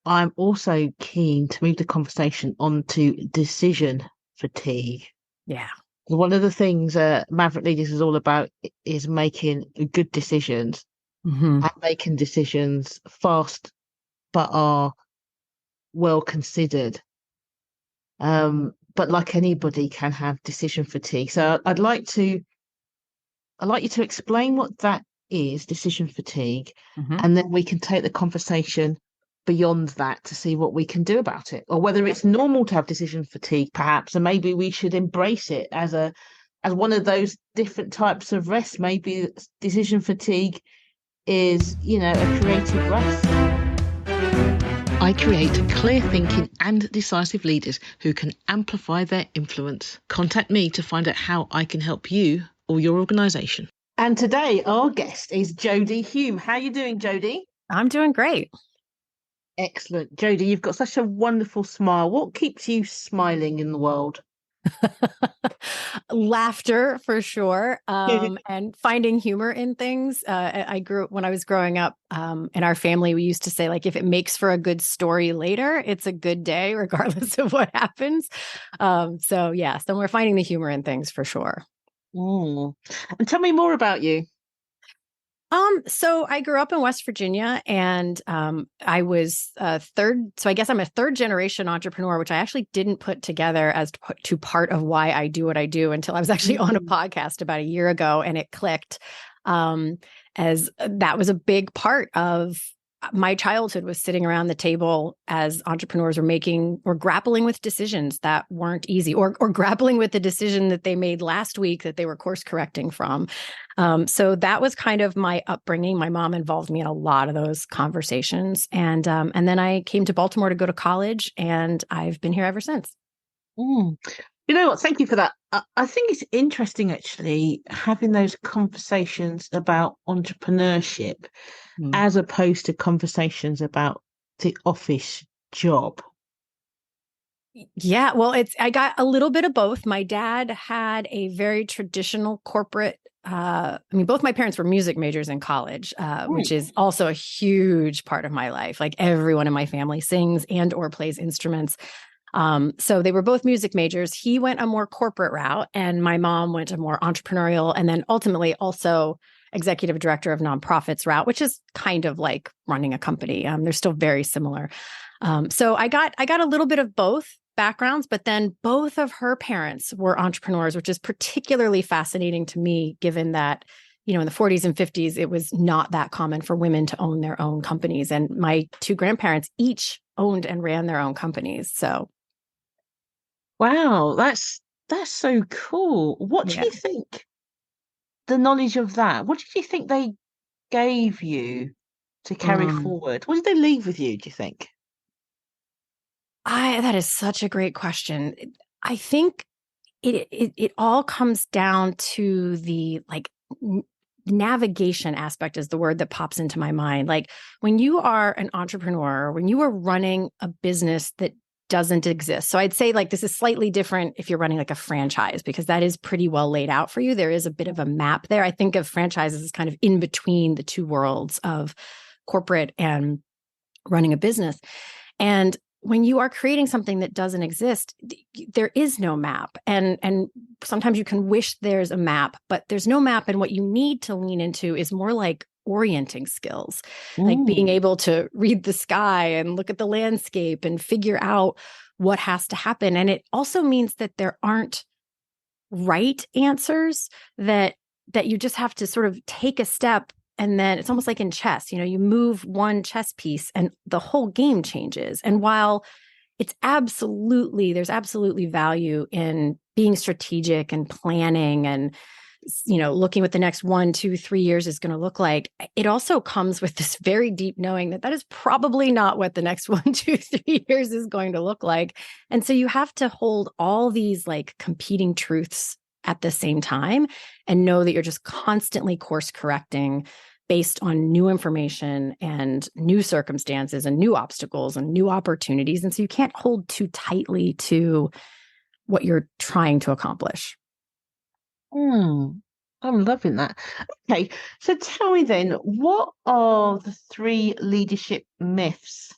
I'm also keen to move the conversation onto decision fatigue. Yeah. One of the things Maverick Leaders is all about is making good decisions Hmm. and making decisions fast but are well considered. But like anybody can have decision fatigue. So I'd like you to explain what that is, decision fatigue, Hmm. and then we can take the conversation beyond that to see what we can do about it, or whether it's normal to have decision fatigue, perhaps, and maybe we should embrace it as one of those different types of rest. Maybe decision fatigue is, a creative rest. I create clear thinking and decisive leaders who can amplify their influence. Contact me to find out how I can help you or your organisation. And today our guest is Jodi Hume. How are you doing, Jodi? I'm doing great. Excellent. Jodi, you've got such a wonderful smile. What keeps you smiling in the world? Laughter for sure. And finding humor in things. When I was growing up, in our family, we used to say, like, if it makes for a good story later, it's a good day, regardless of what happens. So we're finding the humor in things for sure. Mm. And tell me more about you. So I grew up in West Virginia and I was third. So I guess I'm a third generation entrepreneur, which I actually didn't put together as to part of why I do what I do until I was actually on a podcast about a year ago and it clicked. Um, as that was a big part of my childhood, was sitting around the table as entrepreneurs were grappling with decisions that weren't easy, or grappling with the decision that they made last week that they were course correcting from. So that was kind of my upbringing. My mom involved me in a lot of those conversations. And then I came to Baltimore to go to college, and I've been here ever since. Mm. You know what? Thank you for that. I think it's interesting actually having those conversations about entrepreneurship Mm. as opposed to conversations about the office job. Yeah, well, I got a little bit of both. My dad had a very traditional corporate. Both my parents were music majors in college, which is also a huge part of my life. Like, everyone in my family sings and or plays instruments. So they were both music majors. He went a more corporate route, and my mom went a more entrepreneurial, and then ultimately also executive director of nonprofits route, which is kind of like running a company. They're still very similar. So I got a little bit of both backgrounds, but then both of her parents were entrepreneurs, which is particularly fascinating to me, given that, in the 40s and 50s, it was not that common for women to own their own companies. And my two grandparents each owned and ran their own companies. So Wow, that's so cool. What do yeah. you think the knowledge of that? What did you think they gave you to carry Mm. forward? What did they leave with you, do you think? That is such a great question. I think it all comes down to the, like, navigation aspect is the word that pops into my mind. Like, when you are an entrepreneur, when you are running a business that doesn't exist. So I'd say, like, this is slightly different if you're running like a franchise, because that is pretty well laid out for you. There is a bit of a map there. I think of franchises as kind of in between the two worlds of corporate and running a business. And when you are creating something that doesn't exist, there is no map. And sometimes you can wish there's a map, but there's no map. And what you need to lean into is more like orienting skills, like being Mm. able to read the sky and look at the landscape and figure out what has to happen. And it also means that there aren't right answers, that you just have to sort of take a step, and then it's almost like in chess, you move one chess piece and the whole game changes. And while there's absolutely value in being strategic and planning and, looking what the next 1, 2, 3 years is going to look like, it also comes with this very deep knowing that is probably not what the next 1, 2, 3 years is going to look like. And so you have to hold all these, like, competing truths at the same time, and know that you're just constantly course correcting based on new information and new circumstances and new obstacles and new opportunities. And so you can't hold too tightly to what you're trying to accomplish. Mm. I'm loving that. Okay, so tell me then, what are the three leadership myths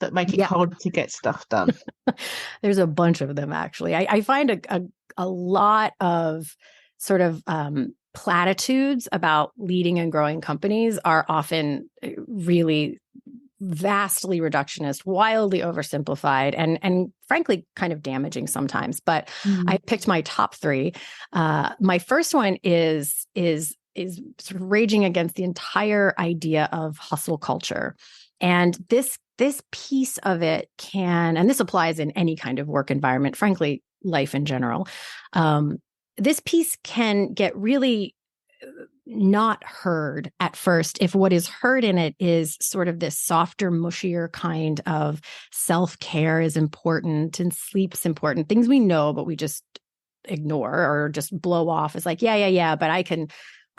that make it Yeah. harder to get stuff done? There's a bunch of them, actually. I find a lot of sort of platitudes about leading and growing companies are often really vastly reductionist, wildly oversimplified, and frankly kind of damaging sometimes. But I picked my top three. My first one is sort of raging against the entire idea of hustle culture. And this piece of it can, and this applies in any kind of work environment, frankly, life in general. This piece can get really not heard at first if what is heard in it is sort of this softer, mushier kind of self-care is important and sleep's important, things we know but we just ignore or just blow off as like, yeah, but I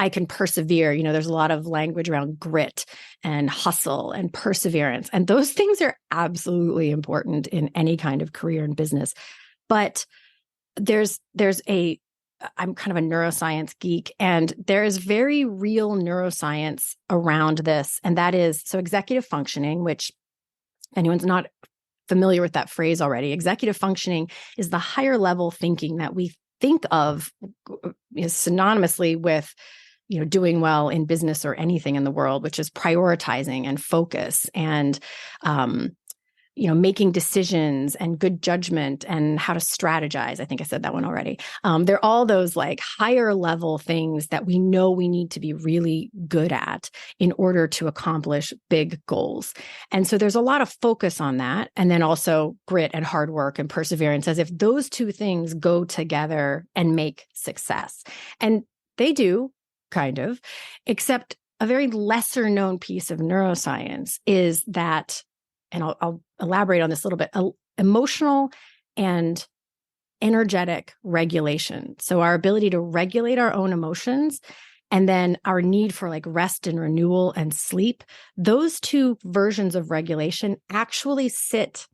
can persevere. You know, there's a lot of language around grit and hustle and perseverance, and those things are absolutely important in any kind of career and business. But I'm kind of a neuroscience geek, and there is very real neuroscience around this. And that is, so executive functioning, which anyone's not familiar with that phrase already, executive functioning is the higher level thinking that we think of is synonymously with, doing well in business or anything in the world, which is prioritizing and focus and, making decisions and good judgment and how to strategize. I think I said that one already. They're all those like higher level things that we know we need to be really good at in order to accomplish big goals. And so there's a lot of focus on that. And then also grit and hard work and perseverance, as if those two things go together and make success. And they do, kind of, except a very lesser known piece of neuroscience is that, and I'll elaborate on this a little bit, emotional and energetic regulation. So our ability to regulate our own emotions and then our need for like rest and renewal and sleep, those two versions of regulation actually sit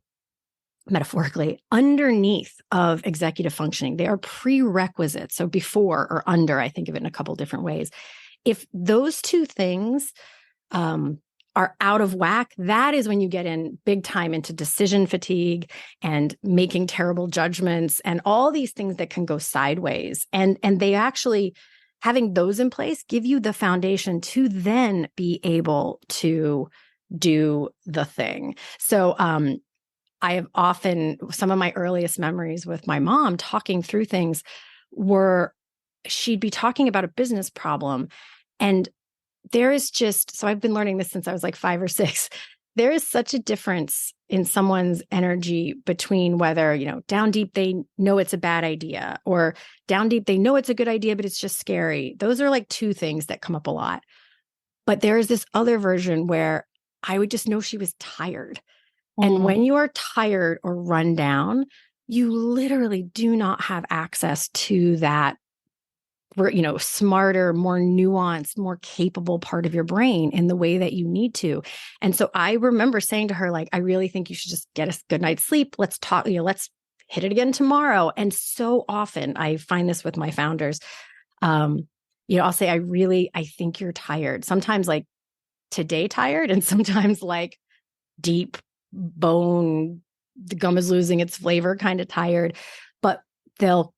metaphorically underneath of executive functioning. They are prerequisites. So before or under, I think of it in a couple different ways. If those two things are out of whack, that is when you get in big time into decision fatigue and making terrible judgments and all these things that can go sideways. And they actually, having those in place, give you the foundation to then be able to do the thing. So I have often, some of my earliest memories with my mom talking through things were, she'd be talking about a business problem, and there is just, so I've been learning this since I was like 5 or 6. There is such a difference in someone's energy between whether, down deep, they know it's a bad idea, or down deep, they know it's a good idea, but it's just scary. Those are like two things that come up a lot. But there is this other version where I would just know she was tired. And when you are tired or run down, you literally do not have access to that, smarter, more nuanced, more capable part of your brain in the way that you need to. And so I remember saying to her, like, I really think you should just get a good night's sleep. Let's talk, let's hit it again tomorrow. And so often I find this with my founders. I'll say, I think you're tired. Sometimes like today tired, and sometimes like deep bone, the gum is losing its flavor kind of tired. But they'll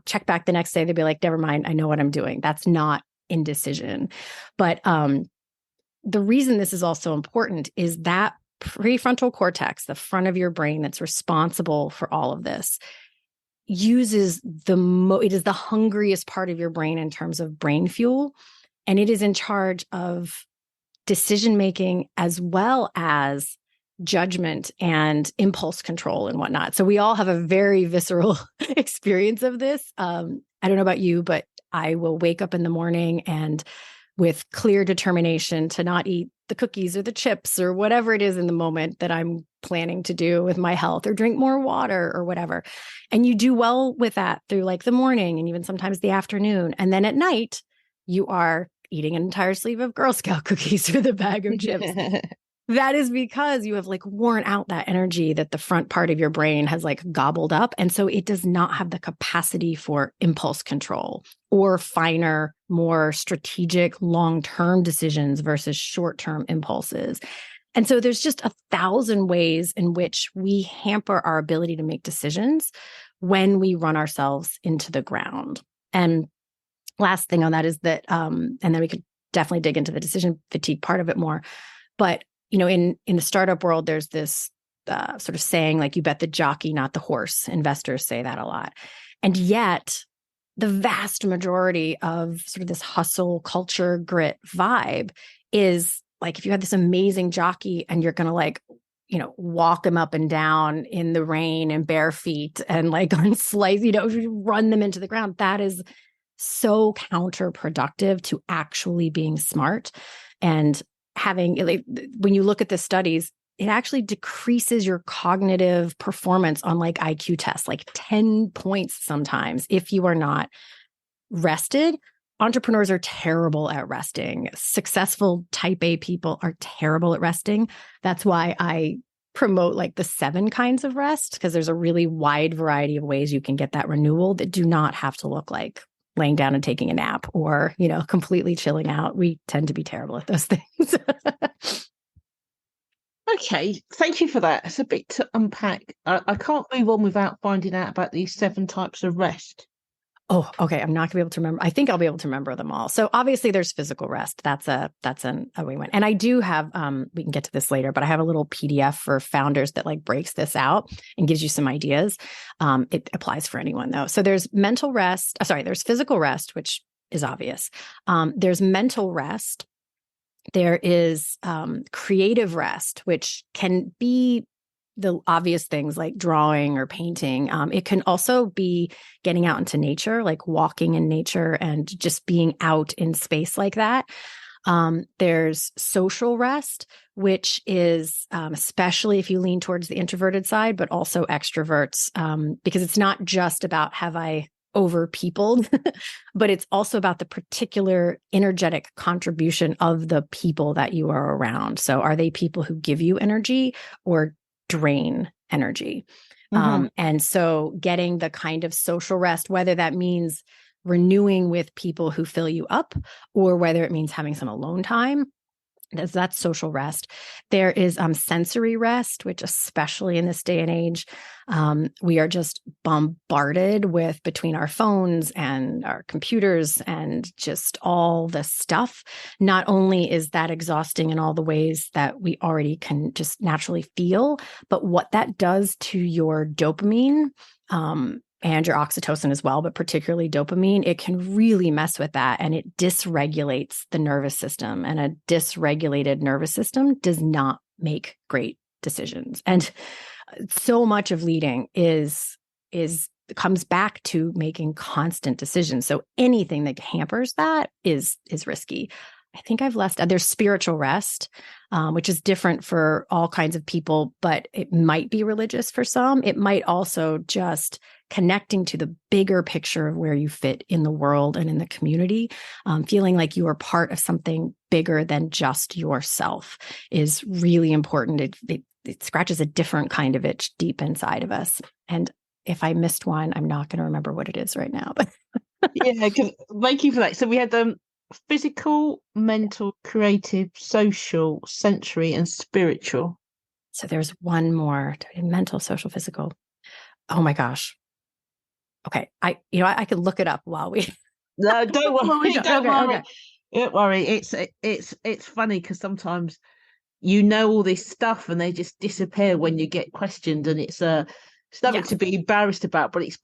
check back the next day. They'll be like, never mind, I know what I'm doing. That's not indecision. But the reason this is also important is that prefrontal cortex, the front of your brain that's responsible for all of this, uses it is the hungriest part of your brain in terms of brain fuel. And it is in charge of decision-making as well as judgment and impulse control and whatnot. So we all have a very visceral experience of this. I don't know about you, but I will wake up in the morning and with clear determination to not eat the cookies or the chips or whatever it is in the moment that I'm planning to do with my health, or drink more water or whatever. And you do well with that through like the morning and even sometimes the afternoon. And then at night, you are eating an entire sleeve of Girl Scout cookies with a bag of chips. That is because you have like worn out that energy that the front part of your brain has like gobbled up. And so it does not have the capacity for impulse control or finer, more strategic, long-term decisions versus short-term impulses. And so there's just 1,000 ways in which we hamper our ability to make decisions when we run ourselves into the ground. And last thing on that is that, and then we could definitely dig into the decision fatigue part of it more. But, in the startup world, there's this sort of saying, like, you bet the jockey, not the horse. Investors say that a lot. And yet the vast majority of sort of this hustle culture grit vibe is like, if you had this amazing jockey and you're going to like, walk him up and down in the rain and bare feet and like on slice, run them into the ground, that is so counterproductive to actually being smart. And having, like, when you look at the studies, it actually decreases your cognitive performance on like IQ tests, like 10 points sometimes if you are not rested. Entrepreneurs are terrible at resting. Successful type A people are terrible at resting. That's why I promote like the 7 kinds of rest, because there's a really wide variety of ways you can get that renewal that do not have to look like laying down and taking a nap or, completely chilling out. We tend to be terrible at those things. Okay, thank you for that. It's a bit to unpack. I can't move on without finding out about these 7 types of rest. Oh, okay. I'm not gonna be able to remember. I think I'll be able to remember them all. So obviously there's physical rest. That's a way one. And I do have, we can get to this later, but I have a little PDF for founders that like breaks this out and gives you some ideas. It applies for anyone though. So there's mental rest. There's physical rest, which is obvious. There's mental rest. There is creative rest, which can be the obvious things like drawing or painting. It can also be getting out into nature, like walking in nature and just being out in space like that. There's social rest, which is especially if you lean towards the introverted side, but also extroverts, because it's not just about have I over peopled, but it's also about the particular energetic contribution of the people that you are around. So are they people who give you energy or drain energy? And so getting the kind of social rest, whether that means renewing with people who fill you up or whether it means having some alone time, that's social rest. There is sensory rest, which especially in this day and age, we are just bombarded with between our phones and our computers and just all the stuff. Not only is that exhausting in all the ways that we already can just naturally feel, but what that does to your dopamine, and your oxytocin as well, but particularly dopamine, it can really mess with that and it dysregulates the nervous system. And a dysregulated nervous system does not make great decisions. And so much of leading comes back to making constant decisions. So anything that hampers that is risky. I think there's spiritual rest, which is different for all kinds of people, but it might be religious for some. It might also just connecting to the bigger picture of where you fit in the world and in the community, feeling like you are part of something bigger than just yourself is really important. It scratches a different kind of itch deep inside of us. And if I missed one, I'm not going to remember what it is right now. But yeah, thank you for that. So we had physical, mental, creative, social, sensory, and spiritual. So there's one more: mental, social, physical. Oh my gosh. Okay. I could look it up while we. No, don't worry. Don't worry. Okay. Don't worry. It's funny because sometimes all this stuff and they just disappear when you get questioned, and it's nothing to be embarrassed about, but it's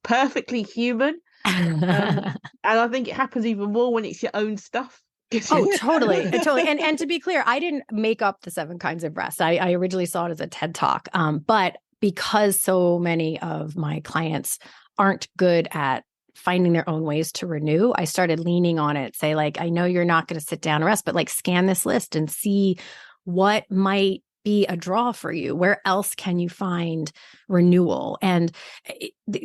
perfectly human. And I think it happens even more when it's your own stuff. Oh, totally. And to be clear, I didn't make up the 7 kinds of rest. I originally saw it as a TED Talk. But because so many of my clients aren't good at finding their own ways to renew, I started leaning on it, say like, I know you're not going to sit down and rest, but like scan this list and see what might be a draw for you. Where else can you find renewal? And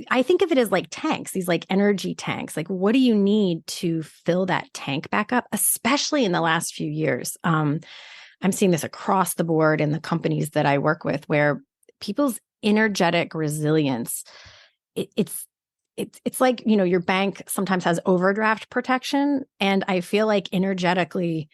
I think of it as like tanks, these like energy tanks. Like, what do you need to fill that tank back up, especially in the last few years? I'm seeing this across the board in the companies that I work with, where people's energetic resilience, it's like, your bank sometimes has overdraft protection. And I feel like energetically,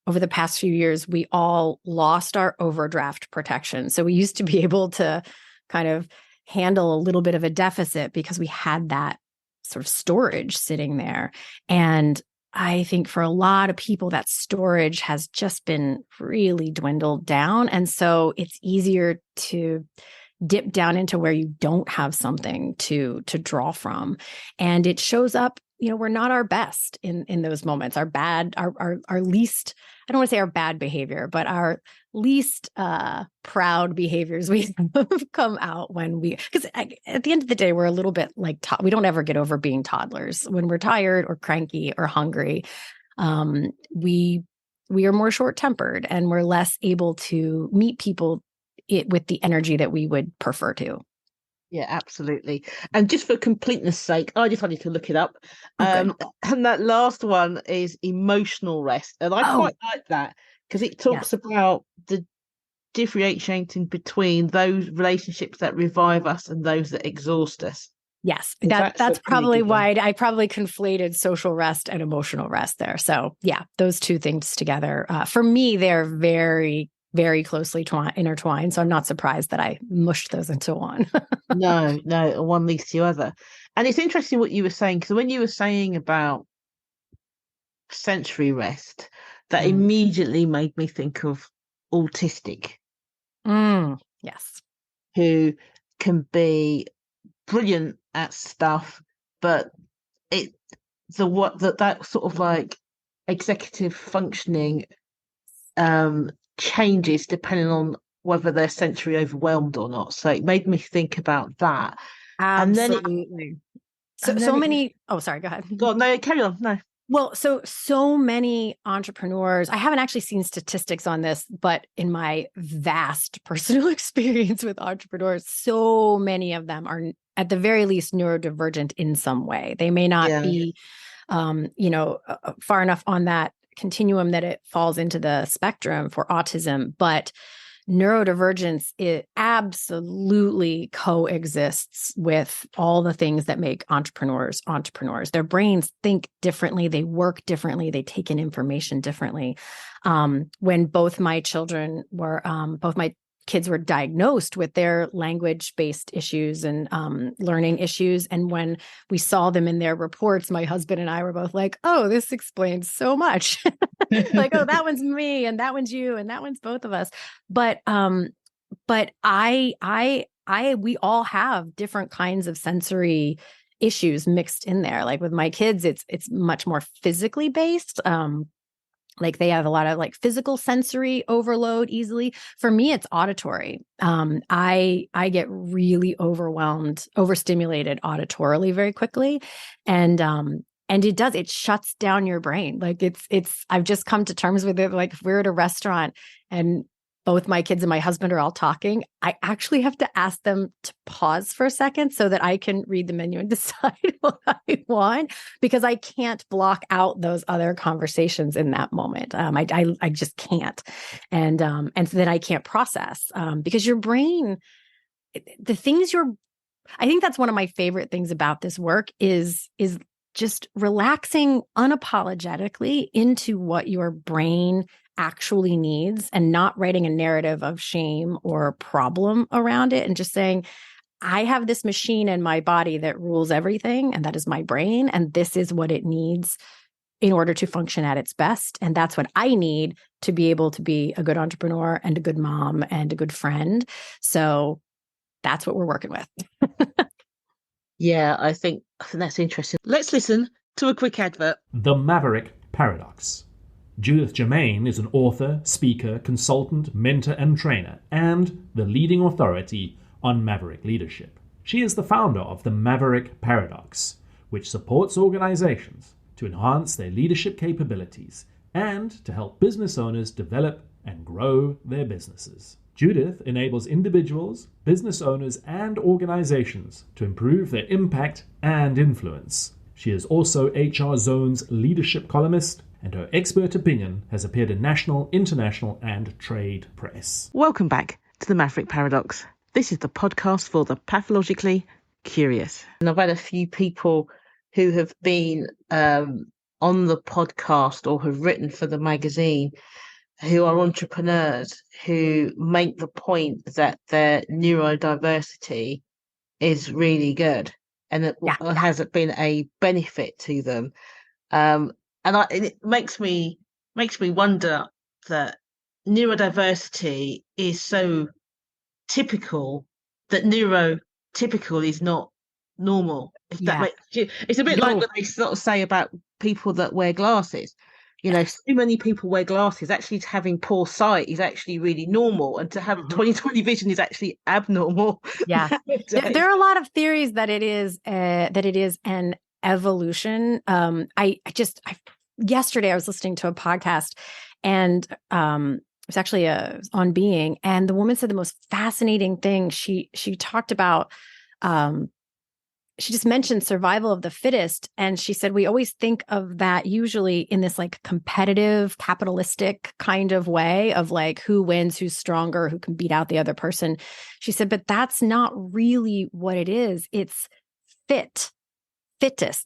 over the past few years, we all lost our overdraft protection. So we used to be able to kind of handle a little bit of a deficit because we had that sort of storage sitting there. And I think for a lot of people, that storage has just been really dwindled down. And so it's easier to dip down into where you don't have something to draw from. And it shows up, we're not our best in those moments. Our least, I don't want to say our bad behavior, but our least proud behaviors we have come out because at the end of the day, we're a little bit like, we don't ever get over being toddlers. When we're tired or cranky or hungry, we are more short-tempered and we're less able to meet people with the energy that we would prefer to. Yeah, absolutely. And just for completeness sake, I decided to look it up. And that last one is emotional rest. And I quite like that because it talks about the differentiating between those relationships that revive us and those that exhaust us. Yes, that's probably why I probably conflated social rest and emotional rest there. So yeah, those two things together. For me, they're very, very closely intertwined. So I'm not surprised that I mushed those into one. No, one leads to the other. And it's interesting what you were saying, because when you were saying about sensory rest, that immediately made me think of autistic. Yes. Who can be brilliant at stuff, but that sort of like executive functioning changes depending on whether they're sensory overwhelmed or not. So it made me think about that. Absolutely. Sorry, go ahead. God, no, carry on. No. Well, so many entrepreneurs, I haven't actually seen statistics on this, but in my vast personal experience with entrepreneurs, so many of them are at the very least neurodivergent in some way. They may not be, far enough on that continuum that it falls into the spectrum for autism, but neurodivergence, it absolutely coexists with all the things that make entrepreneurs. Their brains think differently, they work differently, they take in information differently. When both my kids were diagnosed with their language-based issues and learning issues. And when we saw them in their reports, my husband and I were both like, oh, this explains so much. Like, oh, that one's me and that one's you and that one's both of us. But we all have different kinds of sensory issues mixed in there. Like with my kids, it's much more physically based. Like they have a lot of like physical sensory overload easily. For me, it's auditory. I get really overstimulated auditorily very quickly. And it shuts down your brain. Like I've just come to terms with it. Like if we're at a restaurant and both my kids and my husband are all talking, I actually have to ask them to pause for a second so that I can read the menu and decide what I want, because I can't block out those other conversations in that moment. I just can't. And so that I can't process, because your brain, I think that's one of my favorite things about this work is just relaxing unapologetically into what your brain actually needs and not writing a narrative of shame or problem around it, and just saying, I have this machine in my body that rules everything, and that is my brain, and this is what it needs in order to function at its best. And that's what I need to be able to be a good entrepreneur and a good mom and a good friend. So that's what we're working with. Yeah, I think that's interesting. Let's listen to a quick advert. The Maverick Paradox. Judith Germain is an author, speaker, consultant, mentor, and trainer, and the leading authority on Maverick leadership. She is the founder of the Maverick Paradox, which supports organizations to enhance their leadership capabilities and to help business owners develop and grow their businesses. Judith enables individuals, business owners, and organizations to improve their impact and influence. She is also HR Zone's leadership columnist, and her expert opinion has appeared in national, international, and trade press. Welcome back to the Maverick Paradox. This is the podcast for the pathologically curious. And I've had a few people who have been on the podcast or have written for the magazine who are entrepreneurs who make the point that their neurodiversity is really good and it has been a benefit to them. And it makes me wonder that neurodiversity is so typical that neurotypical is not normal. It's a bit like what they sort of say about people that wear glasses. So many people wear glasses. Actually, having poor sight is actually really normal, and to have 20/20 vision is actually abnormal. Yeah, there are a lot of theories that it is an evolution. Yesterday I was listening to a podcast, and it was actually on Being, and the woman said the most fascinating thing. She talked about. She just mentioned survival of the fittest. And she said, we always think of that usually in this like competitive, capitalistic kind of way of like who wins, who's stronger, who can beat out the other person. She said, but that's not really what it is. It's fittest,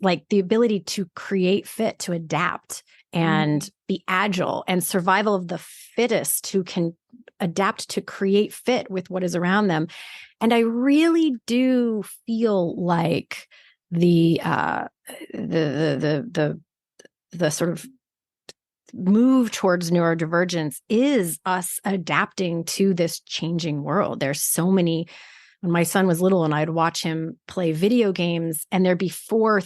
like the ability to create fit, to adapt and be agile, and survival of the fittest who can adapt to create fit with what is around them. And I really do feel like the sort of move towards neurodivergence is us adapting to this changing world. There's so many. When my son was little and I'd watch him play video games, and there'd be four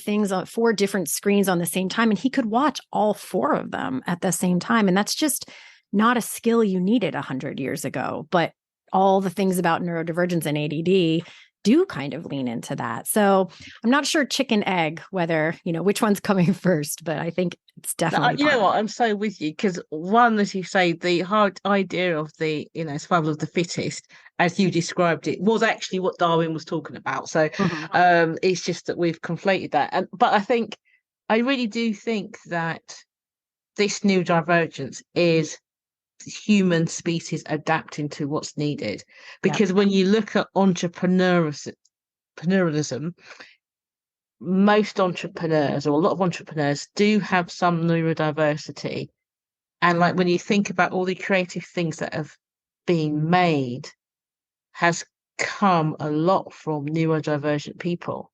different screens on the same time, and he could watch all four of them at the same time. And that's just not a skill you needed 100 years ago. But all the things about neurodivergence and ADD do kind of lean into that. So I'm not sure chicken egg, whether, which one's coming first, but I think it's definitely. You know what? I'm so with you, because one, as you say, the hard idea of the, survival of the fittest, as you described it, was actually what Darwin was talking about. So it's just that we've conflated that. But I really do think that this neurodivergence is human species adapting to what's needed, because when you look at entrepreneurialism, most entrepreneurs, or a lot of entrepreneurs, do have some neurodiversity. And like when you think about all the creative things that have been made, has come a lot from neurodivergent people.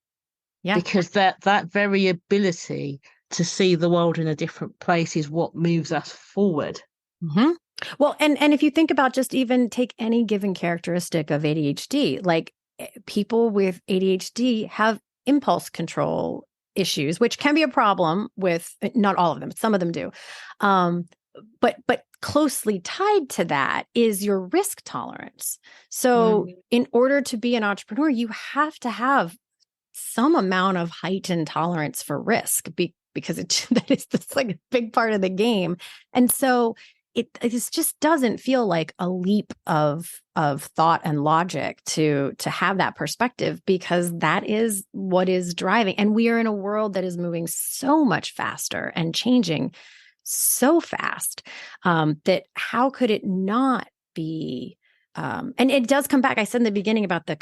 Because that very ability to see the world in a different place is what moves us forward. Well, and if you think about, just even take any given characteristic of ADHD, like people with ADHD have impulse control issues, which can be a problem with not all of them, but some of them do. But closely tied to that is your risk tolerance. So in order to be an entrepreneur, you have to have some amount of heightened tolerance for risk, because that is like a big part of the game. And so it just doesn't feel like a leap of thought and logic to have that perspective, because that is what is driving. And we are in a world that is moving so much faster and changing so fast, that how could it not be? And it does come back. I said in the beginning about the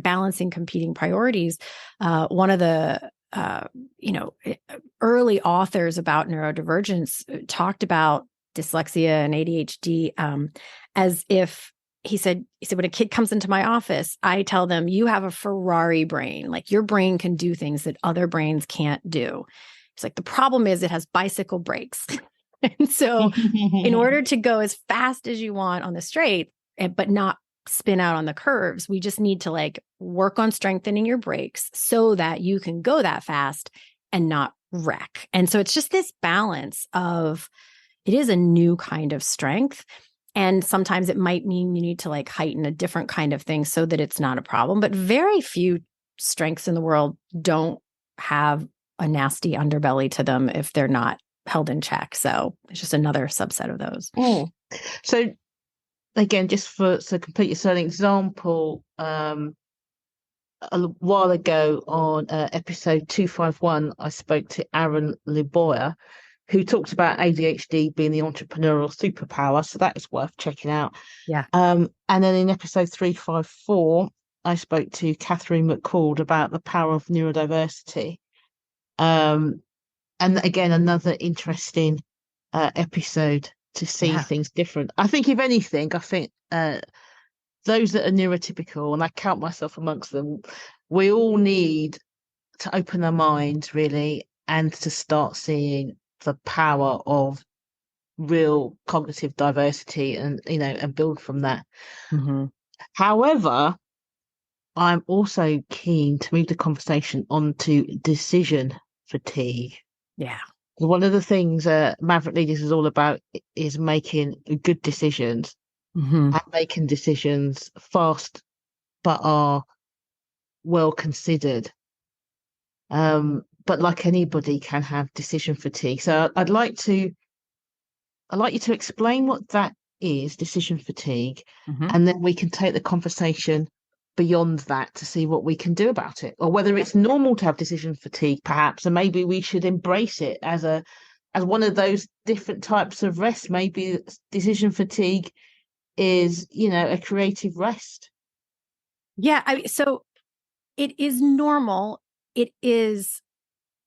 balancing competing priorities. One of the early authors about neurodivergence talked about dyslexia and ADHD as if he said when a kid comes into my office, I tell them, you have a Ferrari brain, like your brain can do things that other brains can't do. It's like, the problem is it has bicycle brakes. And so in order to go as fast as you want on the straight, but not spin out on the curves, we just need to like work on strengthening your brakes so that you can go that fast and not wreck. And so it's just this balance of, it is a new kind of strength. And sometimes it might mean you need to like heighten a different kind of thing so that it's not a problem. But very few strengths in the world don't have a nasty underbelly to them if they're not held in check. So it's just another subset of those. So again, just to complete, so an example, a while ago on episode 251, I spoke to Aaron Liboya, who talked about ADHD being the entrepreneurial superpower. So that is worth checking out. Yeah. And then in episode 354, I spoke to Catherine McCord about the power of neurodiversity. And again, another interesting episode to see Yeah. things different. I think, if anything, those that are neurotypical, and I count myself amongst them, we all need to open our minds really and to start seeing the power of real cognitive diversity, and and build from that. Mm-hmm. However, I'm also keen to move the conversation onto decision fatigue. Yeah. One of the things Maverick Leaders is all about is making good decisions Mm-hmm. and making decisions fast but are well considered. But like anybody can have decision fatigue. So I'd like you to explain what that is, decision fatigue, Mm-hmm. and then we can take the conversation beyond that to see what we can do about it, or whether it's normal to have decision fatigue, perhaps, and maybe we should embrace it as one of those different types of rest. Maybe decision fatigue is, a creative rest. Yeah. So it is normal. It is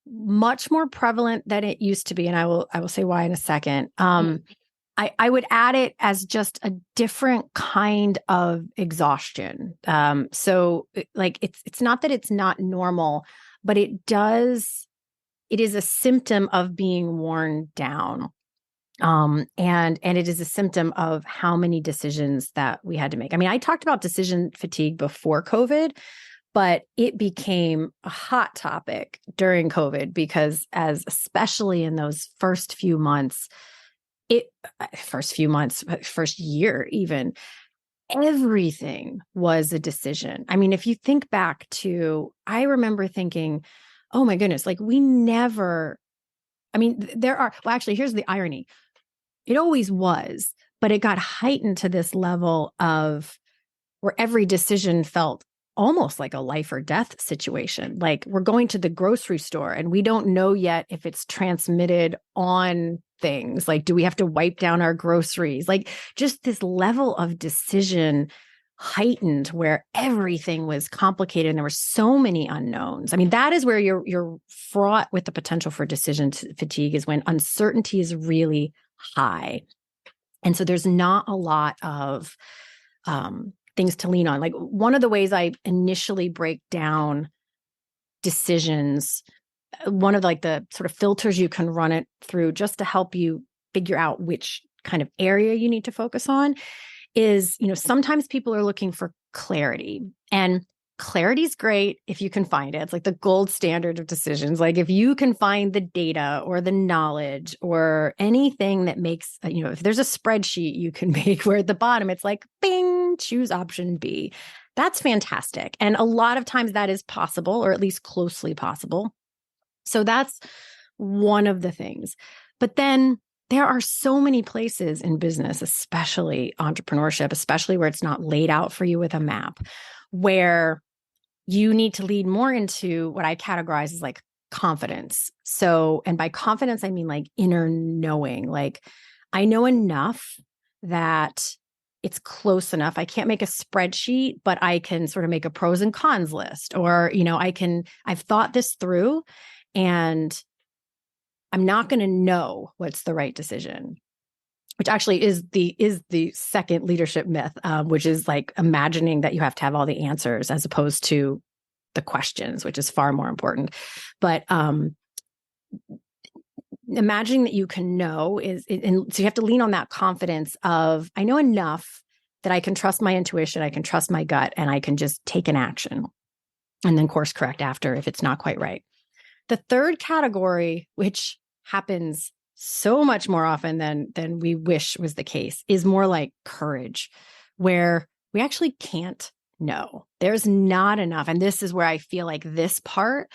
much more prevalent than it used to be. And I will say why in a second. I would add it as just a different kind of exhaustion. So like it's not that it's not normal, but it is a symptom of being worn down. And it is a symptom of how many decisions that we had to make. I mean, I talked about decision fatigue before COVID, but it became a hot topic during COVID because especially in those first first year even, everything was a decision. I mean, if you think back I remember thinking, oh my goodness, like actually, here's the irony. It always was, but it got heightened to this level of where every decision felt almost like a life or death situation. Like we're going to the grocery store and we don't know yet if it's transmitted on things. Like, do we have to wipe down our groceries? Like just this level of decision heightened where everything was complicated and there were so many unknowns. I mean, that is where you're fraught with the potential for decision fatigue, is when uncertainty is really high. And so there's not a lot of things to lean on. Like one of the ways I initially break down decisions, one of like the sort of filters you can run it through just to help you figure out which kind of area you need to focus on is, sometimes people are looking for clarity, and clarity is great if you can find it. It's like the gold standard of decisions. Like if you can find the data or the knowledge or anything that makes, if there's a spreadsheet you can make where at the bottom it's like, bing, choose option B. That's fantastic. And a lot of times that is possible, or at least closely possible. So that's one of the things. But then there are so many places in business, especially entrepreneurship, especially where it's not laid out for you with a map, where you need to lead more into what I categorize as like confidence. So, and by confidence, I mean like inner knowing. Like I know enough that it's close enough. I can't make a spreadsheet, but I can sort of make a pros and cons list, or, I've thought this through and I'm not going to know what's the right decision, which actually is the second leadership myth, which is like imagining that you have to have all the answers as opposed to the questions, which is far more important. But imagining that you can know and so you have to lean on that confidence of, I know enough that I can trust my intuition, I can trust my gut, and I can just take an action and then course correct after if it's not quite right. The third category, which happens so much more often than we wish was the case, is more like courage, where we actually can't know. There's not enough. And this is where I feel like this part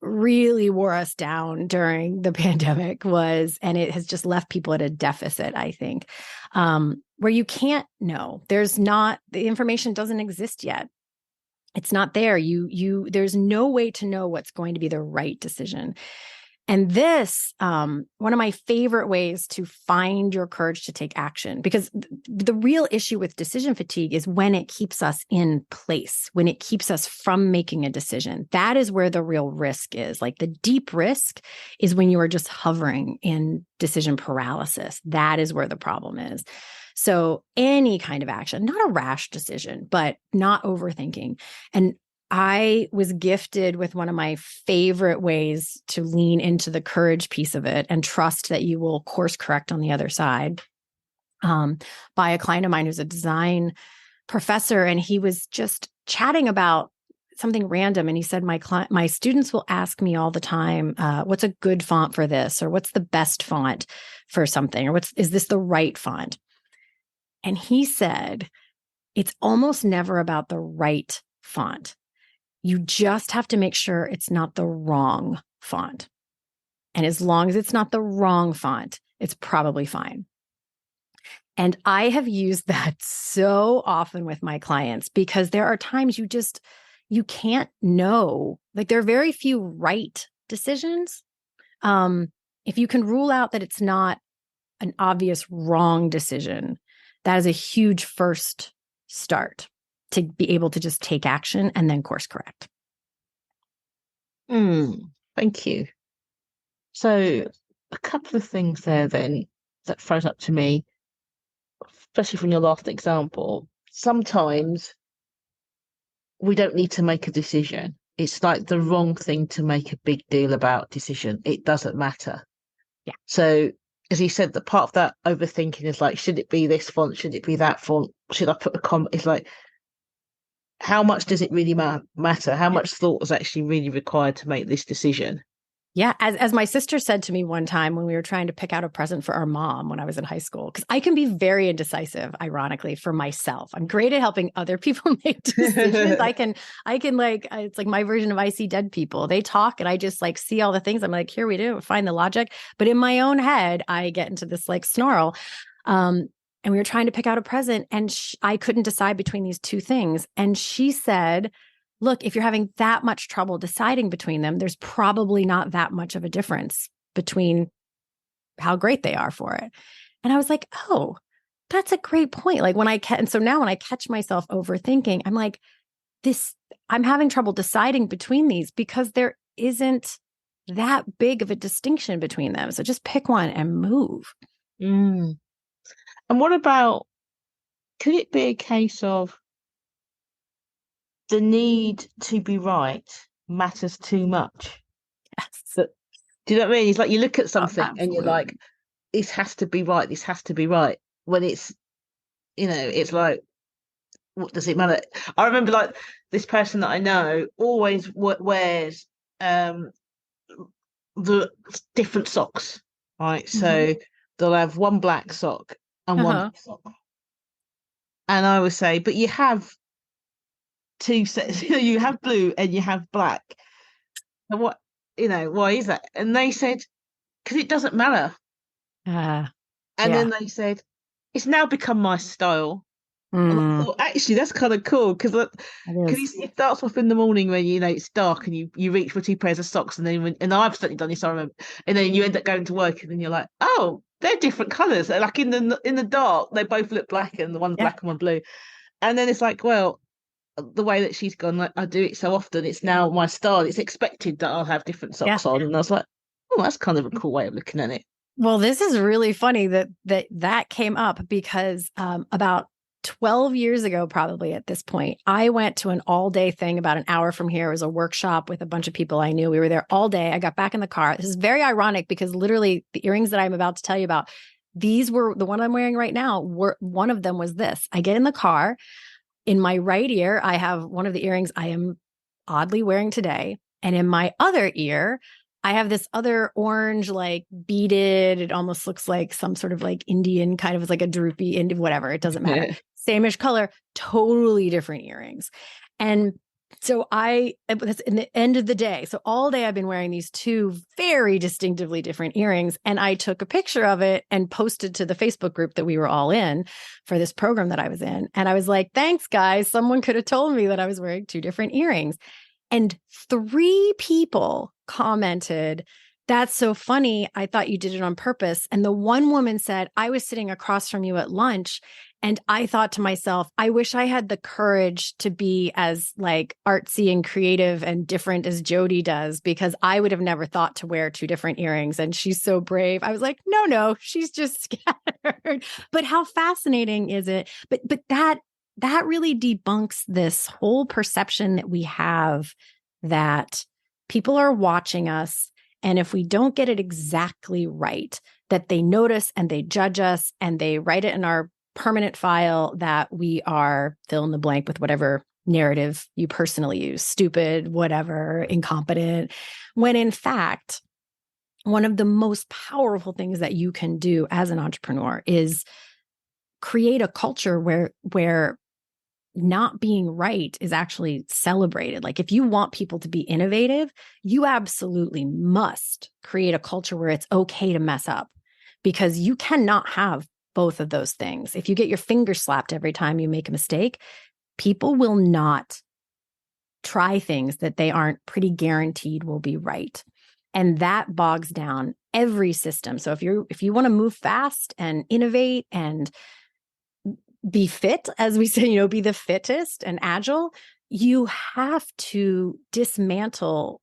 really wore us down during the pandemic and it has just left people at a deficit, I think, where you can't know. The information doesn't exist yet. It's not there. There's no way to know what's going to be the right decision. And this, one of my favorite ways to find your courage to take action, because the real issue with decision fatigue is when it keeps us in place, when it keeps us from making a decision. That is where the real risk is. Like the deep risk is when you are just hovering in decision paralysis. That is where the problem is. So any kind of action, not a rash decision, but not overthinking. And I was gifted with one of my favorite ways to lean into the courage piece of it and trust that you will course correct on the other side, by a client of mine who's a design professor. And he was just chatting about something random. And he said, my students will ask me all the time, what's a good font for this? Or what's the best font for something? Or is this the right font? And he said, it's almost never about the right font. You just have to make sure it's not the wrong font. And as long as it's not the wrong font, it's probably fine. And I have used that so often with my clients because there are times you can't know. Like there are very few right decisions. If you can rule out that it's not an obvious wrong decision, that is a huge first start to be able to just take action and then course correct. Thank you. So a couple of things there then that throws up to me, especially from your last example. Sometimes we don't need to make a decision. It's like the wrong thing to make a big deal about decision. It doesn't matter. Yeah. So as you said, the part of that overthinking is like, should it be this font? Should it be that font? Should I put a comment? It's like, how much does it really matter? How much thought is actually really required to make this decision? Yeah. As my sister said to me one time when we were trying to pick out a present for our mom when I was in high school, because I can be very indecisive, ironically, for myself. I'm great at helping other people make decisions. I can like, it's like my version of I See Dead People. They talk and I just like see all the things. I'm like, here we do, find the logic. But in my own head, I get into this like snarl. And we were trying to pick out a present and I couldn't decide between these two things. And she said, look, if you're having that much trouble deciding between them, there's probably not that much of a difference between how great they are for it. And I was like, oh, that's a great point. Like and so now when I catch myself overthinking, I'm like, I'm having trouble deciding between these because there isn't that big of a distinction between them. So just pick one and move. And what about, could it be a case of the need to be right matters too much? Yes. Do you know what I mean? It's like you look at something and you're like, this has to be right. This has to be right. When it's, it's like, what does it matter? I remember like this person that I know always wears the different socks, right? So they'll have one black sock and one black sock. And I would say, but you have two sets, you have blue and you have black. And what, why is that? And they said, because it doesn't matter. And then they said, it's now become my style. And I thought, actually, that's kind of cool because it starts off in the morning when it's dark and you reach for two pairs of socks, and then and I've certainly done this, I remember, and then you end up going to work and then you're like, oh, they're different colours. Like in the dark, they both look black and the one's black and one blue. And then it's like, well, the way that she's gone, like I do it so often, it's now my style. It's expected that I'll have different socks on, and I was like, oh, that's kind of a cool way of looking at it. Well, this is really funny that came up because about 12 years ago, probably at this point, I went to an all-day thing about an hour from here. It was a workshop with a bunch of people I knew. We were there all day. I got back in the car. This is very ironic because literally the earrings that I'm about to tell you about, these were the one I'm wearing right now. One of them was this. I get in the car. In my right ear, I have one of the earrings I am oddly wearing today. And in my other ear, I have this other orange, like beaded, it almost looks like some sort of like Indian kind of like a droopy Indian, whatever. It doesn't matter. Same-ish color, totally different earrings. And so that's in the end of the day. So all day I've been wearing these two very distinctively different earrings. And I took a picture of it and posted to the Facebook group that we were all in for this program that I was in. And I was like, thanks, guys. Someone could have told me that I was wearing two different earrings. And 3 people commented, That's so funny. I thought you did it on purpose. And the one woman said, I was sitting across from you at lunch and I thought to myself, I wish I had the courage to be as like artsy and creative and different as Jodi does, because I would have never thought to wear 2 different earrings. And she's so brave. I was like, no, she's just scattered. But how fascinating is it? But that really debunks this whole perception that we have that people are watching us. And if we don't get it exactly right, that they notice and they judge us and they write it in our permanent file that we are fill in the blank with whatever narrative you personally use, stupid, whatever, incompetent, when in fact, one of the most powerful things that you can do as an entrepreneur is create a culture where not being right is actually celebrated. Like if you want people to be innovative, you absolutely must create a culture where it's okay to mess up, because you cannot have both of those things. If you get your finger slapped every time you make a mistake, people will not try things that they aren't pretty guaranteed will be right. And that bogs down every system. So if you want to move fast and innovate and be fit, as we say, be the fittest and agile, you have to dismantle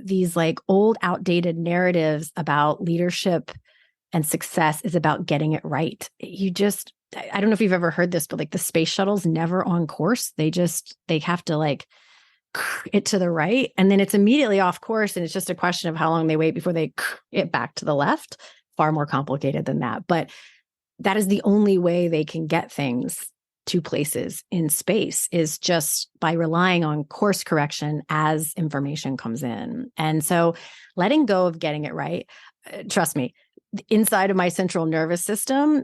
these like old, outdated narratives about leadership and success is about getting it right. I don't know if you've ever heard this, but like the space shuttle's never on course. They have to like it to the right, and then it's immediately off course. And it's just a question of how long they wait before they it back to the left. Far more complicated than that. But that is the only way they can get things to places in space, is just by relying on course correction as information comes in. And so letting go of getting it right, trust me, inside of my central nervous system,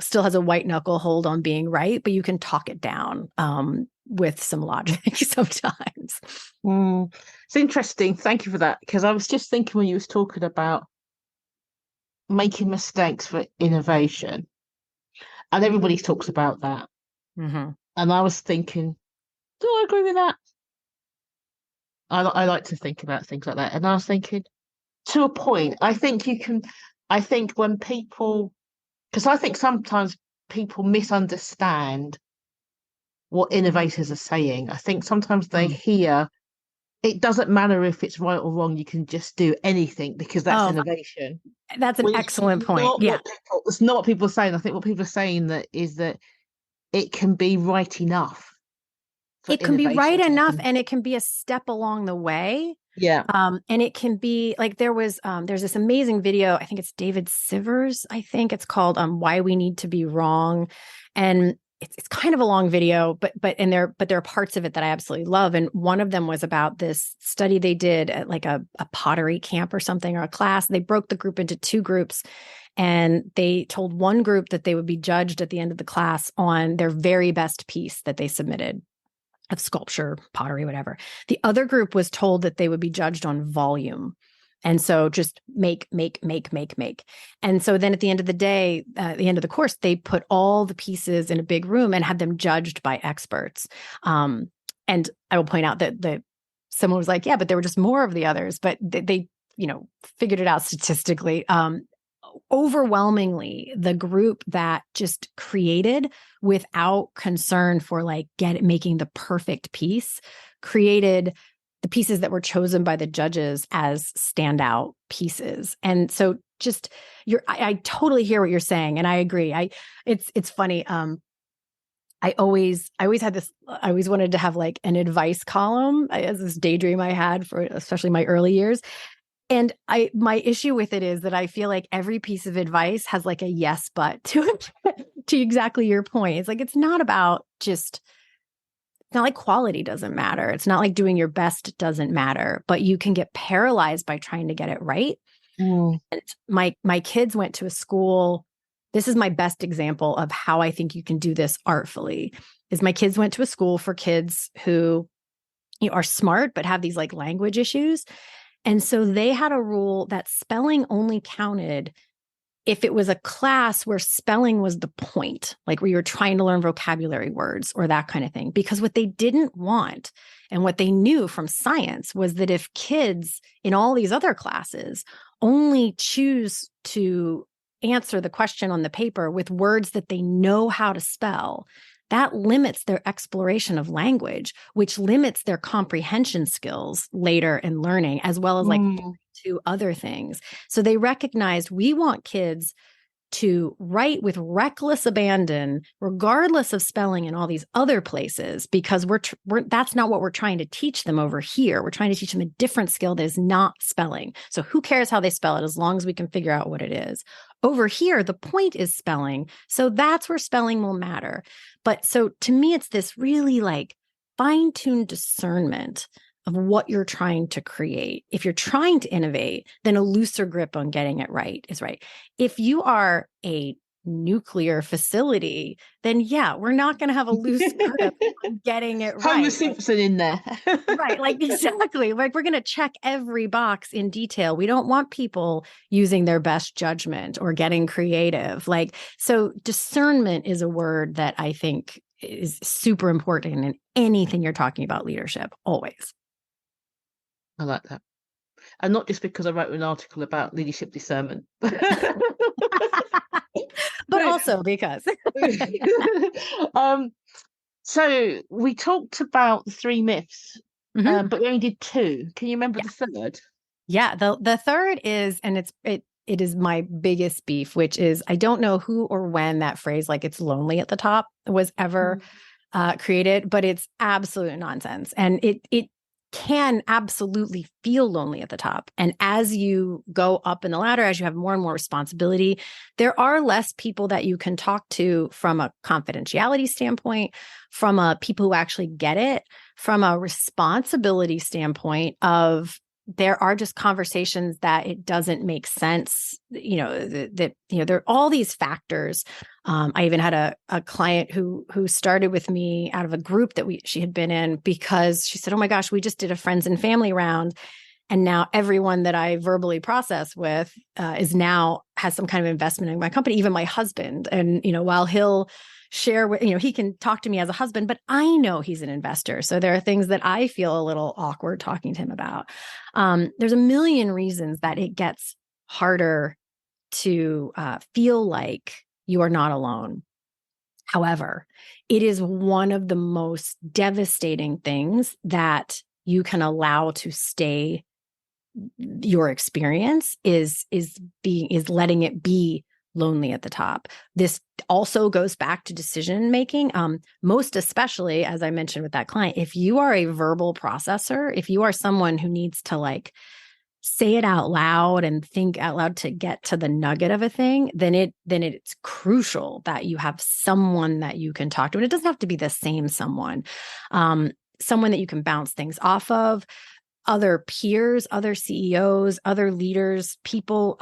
still has a white knuckle hold on being right, but you can talk it down with some logic sometimes. It's interesting. Thank you for that. Because I was just thinking when you was talking about making mistakes for innovation, and everybody talks about that. Mm-hmm. And I was thinking, do I agree with that? I like to think about things like that. And I was thinking, to a point, I think when people, because I think sometimes people misunderstand what innovators are saying. I think sometimes they hear, it doesn't matter if it's right or wrong, you can just do anything because that's innovation. That's an excellent point. Yeah. It's not what people are saying. I think what people are saying is that it can be right enough. It can be right enough, and it can be a step along the way. Yeah. And it can be like there's this amazing video. I think it's David Sivers. I think it's called Why We Need to Be Wrong. And it's kind of a long video, but there are parts of it that I absolutely love. And one of them was about this study they did at like a pottery camp or something, or a class. They broke the group into 2 groups, and they told one group that they would be judged at the end of the class on their very best piece that they submitted of sculpture, pottery, whatever. The other group was told that they would be judged on volume. And so just make. And so then at the end of the day, at the end of the course, they put all the pieces in a big room and had them judged by experts. And I will point out that someone was like, yeah, but there were just more of the others, but they figured it out statistically. Overwhelmingly, the group that just created without concern for like making the perfect piece created the pieces that were chosen by the judges as standout pieces. And so just I totally hear what you're saying. And I agree. It's funny. I always had this, I always wanted to have like an advice column as this daydream I had for especially my early years. And my issue with it is that I feel like every piece of advice has like a yes, but to it, to exactly your point. It's like, it's not about it's not like quality doesn't matter. It's not like doing your best doesn't matter, but you can get paralyzed by trying to get it right. And my kids went to a school. This is my best example of how I think you can do this artfully, is my kids went to a school for kids who are smart, but have these like language issues. And so they had a rule that spelling only counted if it was a class where spelling was the point, like where you're trying to learn vocabulary words or that kind of thing, because what they didn't want and what they knew from science was that if kids in all these other classes only choose to answer the question on the paper with words that they know how to spell, that limits their exploration of language, which limits their comprehension skills later in learning, as well as like to other things. So they recognized we want kids to write with reckless abandon, regardless of spelling in all these other places, because we're that's not what we're trying to teach them over here. We're trying to teach them a different skill that is not spelling. So who cares how they spell it as long as we can figure out what it is. Over here, the point is spelling. So that's where spelling will matter. But so to me, it's this really like fine-tuned discernment of what you're trying to create. If you're trying to innovate, then a looser grip on getting it right is right. If you are a nuclear facility, then yeah, we're not going to have a loose grip on getting it right. Homer Simpson in there. Right, like exactly. Like we're going to check every box in detail. We don't want people using their best judgment or getting creative. Like, so discernment is a word that I think is super important in anything you're talking about leadership, always. I like that. And not just because I wrote an article about leadership discernment. But also because. So we talked about the 3 myths, but we only did 2. Can you remember the third? Yeah, the third is, and it is my biggest beef, which is I don't know who or when that phrase, like it's lonely at the top, was ever created, but it's absolute nonsense. And it can absolutely feel lonely at the top. And as you go up in the ladder, as you have more and more responsibility, there are less people that you can talk to from a confidentiality standpoint, from a people who actually get it, from a responsibility standpoint of there are just conversations that it doesn't make sense, that there are all these factors. I even had a client who started with me out of a group that she had been in because she said, oh my gosh, we just did a friends and family round. And now everyone that I verbally process with has some kind of investment in my company, even my husband. And, while he'll share with, he can talk to me as a husband, but I know he's an investor. So there are things that I feel a little awkward talking to him about. There's a million reasons that it gets harder to feel like you are not alone. However, it is one of the most devastating things that you can allow to stay your experience is letting it be lonely at the top. This also goes back to decision making. Most especially, as I mentioned with that client, if you are a verbal processor, if you are someone who needs to like say it out loud and think out loud to get to the nugget of a thing, then it's crucial that you have someone that you can talk to. And it doesn't have to be the same someone that you can bounce things off of. Other peers, other CEOs, other leaders, people,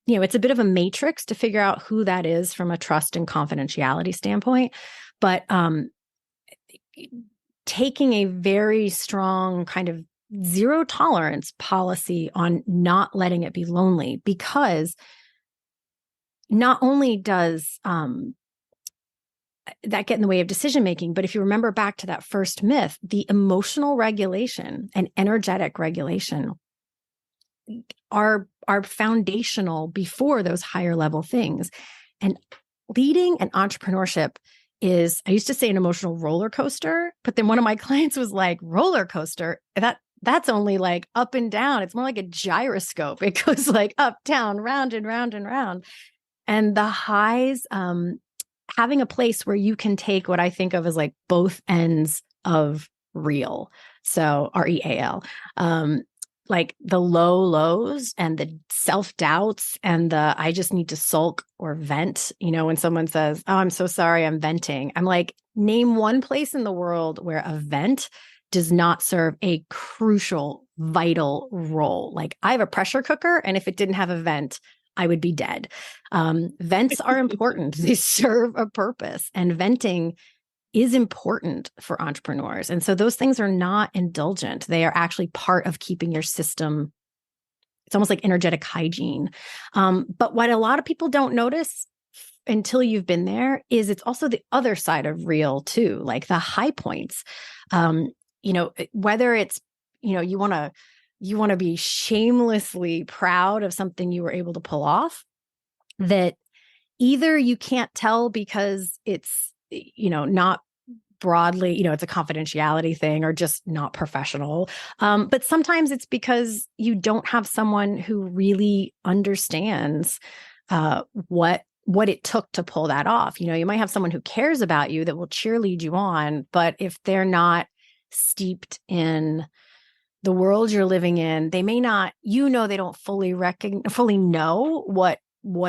it's a bit of a matrix to figure out who that is from a trust and confidentiality standpoint. But taking a very strong kind of zero tolerance policy on not letting it be lonely, because not only does that get in the way of decision making, but if you remember back to that first myth, the emotional regulation and energetic regulation are foundational before those higher level things. And leading and entrepreneurship is, I used to say an emotional roller coaster, but then one of my clients was like, roller coaster, that's only like up and down. It's more like a gyroscope. It goes like up, down, round and round and round. And the highs, having a place where you can take what I think of as like both ends of real. So REAL, like the low lows and the self-doubts and the, I just need to sulk or vent. When someone says, oh, I'm so sorry, I'm venting. I'm like, name one place in the world where a vent does not serve a crucial, vital role. Like I have a pressure cooker, and if it didn't have a vent, I would be dead. Vents are important. They serve a purpose, and venting is important for entrepreneurs. And so those things are not indulgent. They are actually part of keeping your system it's almost like energetic hygiene. But what a lot of people don't notice until you've been there is it's also the other side of real too, like the high points. Whether it's, you want to be shamelessly proud of something you were able to pull off that either you can't tell because it's, not broadly, it's a confidentiality thing or just not professional. But sometimes it's because you don't have someone who really understands what it took to pull that off. You might have someone who cares about you that will cheerlead you on, but if they're not steeped in the world you're living in, they may not, they don't fully know what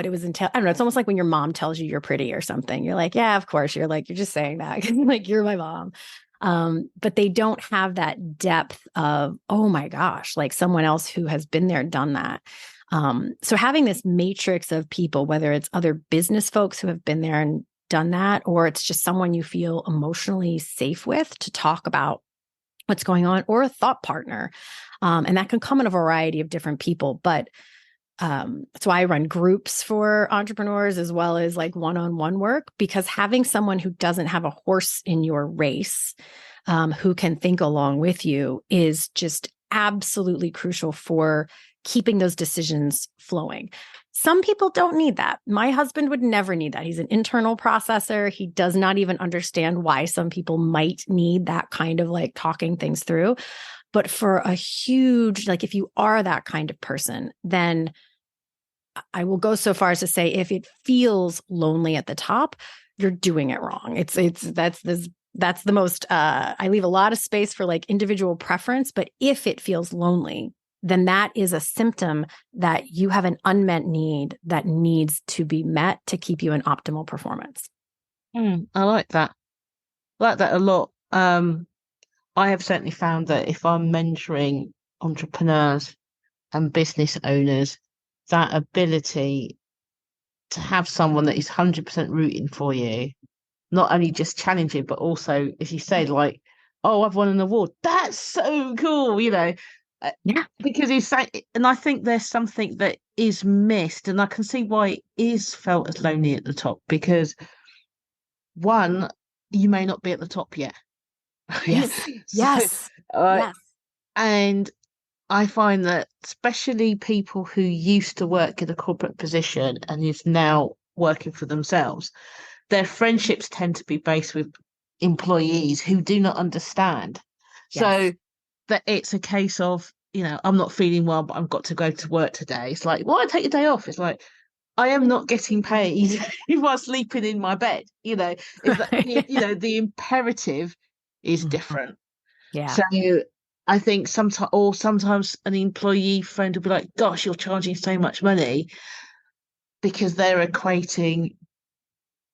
it was entailed. I don't know. It's almost like when your mom tells you you're pretty or something. You're like, yeah, of course. You're just saying that. Like, you're my mom. But they don't have that depth of, oh my gosh, like someone else who has been there, done that. So having this matrix of people, whether it's other business folks who have been there and done that, or it's just someone you feel emotionally safe with to talk about what's going on, or a thought partner. And that can come in a variety of different people. But that's why I run groups for entrepreneurs as well as like one-on-one work, because having someone who doesn't have a horse in your race, who can think along with you is just absolutely crucial for keeping those decisions flowing. Some people don't need that. My husband would never need that. He's an internal processor. He does not even understand why some people might need that kind of like talking things through. But for a huge, like if you are that kind of person, then I will go so far as to say, if it feels lonely at the top, you're doing it wrong. That's the most, I leave a lot of space for like individual preference, but if it feels lonely, then that is a symptom that you have an unmet need that needs to be met to keep you in optimal performance. I like that. I like that a lot. I have certainly found that if I'm mentoring entrepreneurs and business owners, that ability to have someone that is 100% rooting for you, not only just challenging, but also, as you said, like, oh, I've won an award. That's so cool, Yeah. Because he's saying, and I think there's something that is missed, and I can see why it is felt as lonely at the top, because one, you may not be at the top yet. Yes. So, Yes. Yes. And I find that especially people who used to work in a corporate position and is now working for themselves, their friendships tend to be based with employees who do not understand. Yes. So that it's a case of, I'm not feeling well, but I've got to go to work today. It's like, why take a day off? It's like, I am not getting paid while sleeping in my bed. Is that, the imperative is different. Yeah. So I think sometimes an employee friend will be like, gosh, you're charging so much money, because they're equating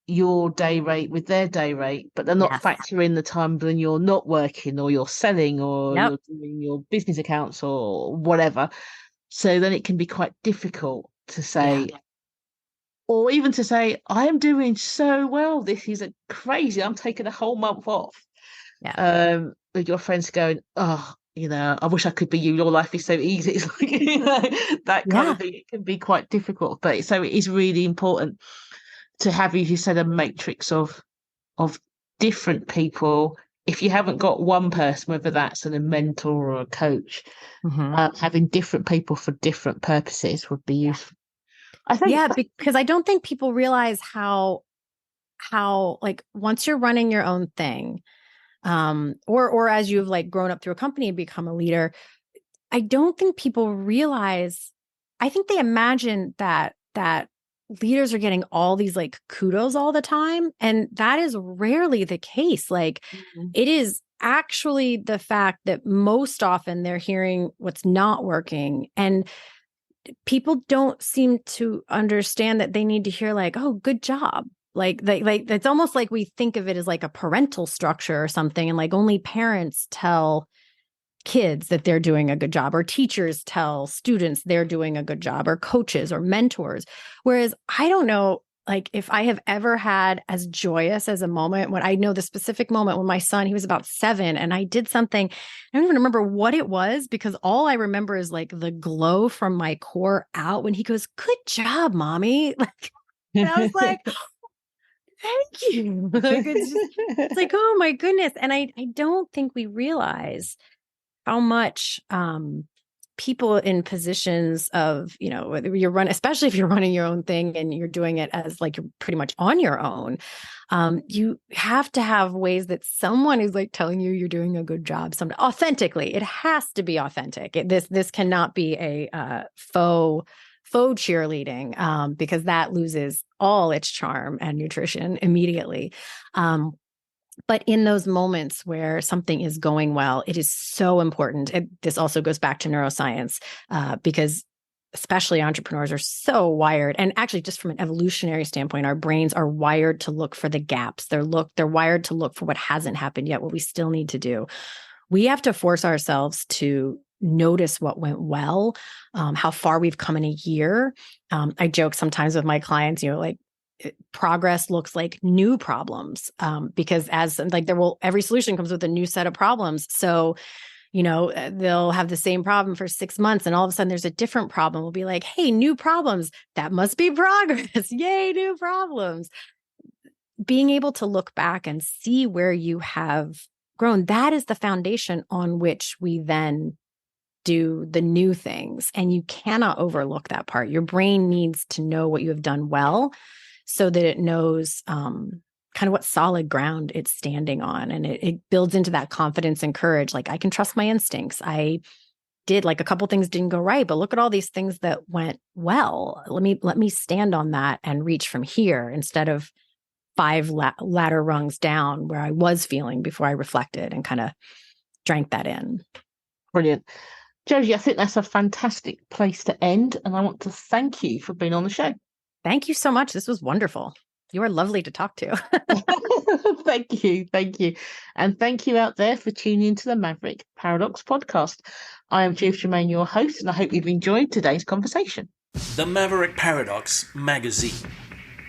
your day rate with their day rate, but they're not factoring the time when you're not working or you're selling or you're doing your business accounts or whatever. So then it can be quite difficult to say, or even to say, I am doing so well. This is crazy. I'm taking a whole month off. Yeah. With your friends going, oh, I wish I could be you. Your life is so easy. It's like, that kind of thing. It can be quite difficult, but so it is really important to have, as you said, a matrix of different people. If you haven't got one person, whether that's a mentor or a coach, having different people for different purposes would be useful. I think. Yeah, because I don't think people realize how like once you're running your own thing, or as you've like grown up through a company and become a leader, I don't think people realize. I think they imagine that leaders are getting all these like kudos all the time, and that is rarely the case. Like, it is actually the fact that most often they're hearing what's not working, and people don't seem to understand that they need to hear like, oh, good job. Like it's almost like we think of it as like a parental structure or something. And like only parents tell kids that they're doing a good job, or teachers tell students they're doing a good job, or coaches or mentors. Whereas I don't know Like if I have ever had as joyous as a moment, when I know the specific moment when my son, he was about 7 and I did something, I don't even remember what it was because all I remember is like the glow from my core out when he goes, "Good job, mommy." Like, and I was like, thank you. Like it's like, oh my goodness. And I don't think we realize how much people in positions of, whether you're especially if you're running your own thing and you're doing it as like you're pretty much on your own, you have to have ways that someone is like telling you you're doing a good job. Authentically, it has to be authentic. This cannot be a faux cheerleading, because that loses all its charm and nutrition immediately. But in those moments where something is going well, it is so important. This also goes back to neuroscience, because especially entrepreneurs are so wired. And actually, just from an evolutionary standpoint, our brains are wired to look for the gaps. They're wired to look for what hasn't happened yet, what we still need to do. We have to force ourselves to notice what went well, how far we've come in a year. I joke sometimes with my clients, like, progress looks like new problems, because every solution comes with a new set of problems. So, they'll have the same problem for 6 months and all of a sudden there's a different problem. We'll be like, hey, new problems. That must be progress. Yay, new problems. Being able to look back and see where you have grown, that is the foundation on which we then do the new things. And you cannot overlook that part. Your brain needs to know what you have done well, so that it knows kind of what solid ground it's standing on. And it builds into that confidence and courage. Like, I can trust my instincts. I did, like, a couple things didn't go right, but look at all these things that went well. Let me stand on that and reach from here instead of 5 ladder rungs down where I was feeling before I reflected and kind of drank that in. Brilliant. Jodi, I think that's a fantastic place to end. And I want to thank you for being on the show. Thank you so much. This was wonderful. You are lovely to talk to. Thank you. Thank you. And thank you out there for tuning into the Maverick Paradox podcast. I am Judith Germain, your host, and I hope you've enjoyed today's conversation. The Maverick Paradox Magazine.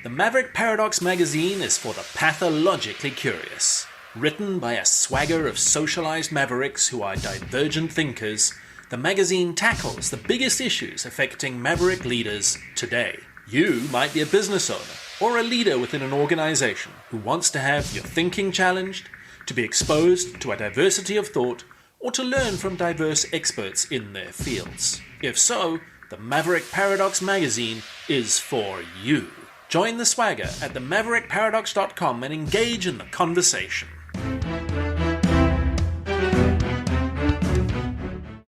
The Maverick Paradox Magazine is for the pathologically curious. Written by a swagger of socialized mavericks who are divergent thinkers, the magazine tackles the biggest issues affecting maverick leaders today. You might be a business owner or a leader within an organization who wants to have your thinking challenged, to be exposed to a diversity of thought, or to learn from diverse experts in their fields. If so, the Maverick Paradox Magazine is for you. Join the swagger at themaverickparadox.com and engage in the conversation.